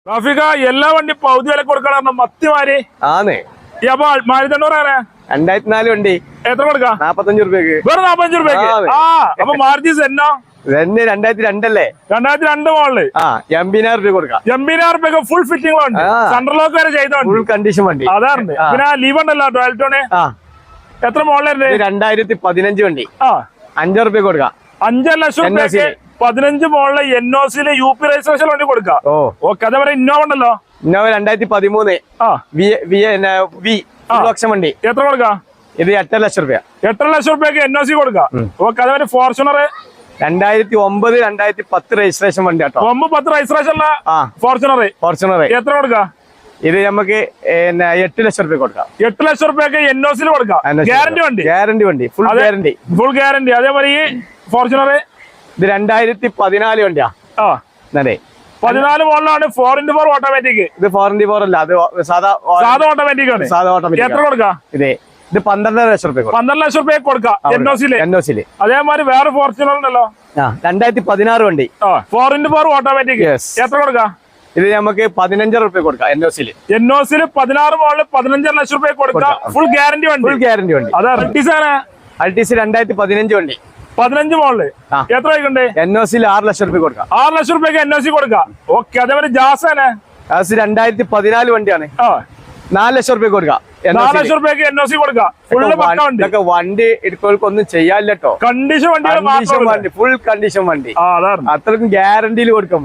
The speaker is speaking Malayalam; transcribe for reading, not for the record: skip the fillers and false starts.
റാഫിക എല്ലാ വണ്ടി പൗതി വില കൊടുക്കണം മത്തിമാര് ആന്നേ ഈ അപ്പൊ മാരുതി ആരാ 2004 വണ്ടി എത്ര കൊടുക്കാം 45 രൂപയ്ക്ക് വെറും 45 രൂപയ്ക്ക് ആ അപ്പൊ മാരുതി സെന്നോ തന്നെ 2002 അല്ലേ 2002 മോളില് എംബിനായിരം രൂപ കൊടുക്കാം 80,000 രൂപയ്ക്ക് ഫുൾ ഫിറ്റിംഗ് ഉണ്ട് സെൻട്രൽ ലോക്ക് വരെ ചെയ്തോണ്ട് ഫുൾ കണ്ടീഷൻ വണ്ടി അതാറുണ്ട് പിന്നെ ലീവ് ഉണ്ടല്ലോ ഡോൾട്ടോണ് എത്ര മോളിലായിരുന്നു 2015 വണ്ടി 5 രൂപ കൊടുക്കാം 5 ലക്ഷം രൂപയ്ക്ക് 15 മോളിലെ NOC UP രജിസ്ട്രേഷൻ വണ്ടി കൊടുക്കാം ഓക്കെ അതേപോലെ ഇന്നോവ ഉണ്ടല്ലോ ഇന്നോവ 2013 ലക്ഷം വണ്ടി എത്ര കൊടുക്കാം ഇത് 8 ലക്ഷം രൂപ 8 ലക്ഷം രൂപയ്ക്ക് NOC കൊടുക്കാം ഓക്കെ അതേപോലെ ഫോർച്യൂണർ 2009 2010 രജിസ്ട്രേഷൻ വണ്ടി കേട്ടോ 9-10 രജിസ്ട്രേഷൻ ഫോർച്യൂണർ എത്ര കൊടുക്കാം ഇത് നമുക്ക് 8 ലക്ഷം രൂപ കൊടുക്കാം 8 ലക്ഷം രൂപയ്ക്ക് NOC കൊടുക്കാം ഗ്യാരണ്ടി വണ്ടി ഫുൾ ഗ്യാരണ്ടി അതേപോലെ ഈ ഫോർച്യൂണർ ഇത് 2014 വണ്ടിയാ അതെ 14 മോഡലാണ് 4x4 ഓട്ടോമാറ്റിക് ഇത് 4x4 അല്ല അത് സാധാ ഓട്ടോമാറ്റിക് ആണ് എത്ര കൊടുക്കാം ഇത് 12 ലക്ഷം രൂപ 12 ലക്ഷം രൂപ കൊടുക്കാം NOC അതേമാതിരി വേറെ ഫോർച്യൂണർ ഉണ്ടല്ലോ 2016 വണ്ടി 4x4 ഓട്ടോമാറ്റിക് എത്ര കൊടുക്കാം ഇത് നമുക്ക് 15 രൂപ കൊടുക്കാം NOC 16 മോഡല് 15 ലക്ഷം രൂപ കൊടുക്കാം ഫുൾ ഗ്യാരണ്ടി വണ്ടി അതാ അൾട്ടീസ് 2015 വണ്ടി 15 മോഡല് എത്ര രൂപയ്ക്കുണ്ട് NOC 6 ലക്ഷം രൂപ കൊടുക്കാം 6 ലക്ഷം രൂപയ്ക്ക് NOC കൊടുക്കാം ഓക്കെ അതേപോലെ ജാസാണ് 2014 വണ്ടിയാണ് 4 ലക്ഷം രൂപ കൊടുക്കാം 4 ലക്ഷം രൂപയ്ക്ക് NOC കൊടുക്കാം ഫുള്ള് പക്ക വണ്ടി എടുക്കോൾക്ക് ഒന്നും ചെയ്യാനില്ലട്ടോ കണ്ടീഷൻ വണ്ടി ഫുൾ കണ്ടീഷൻ വണ്ടി അത്രക്കും ഗ്യാരണ്ടിയിൽ കൊടുക്കാൻ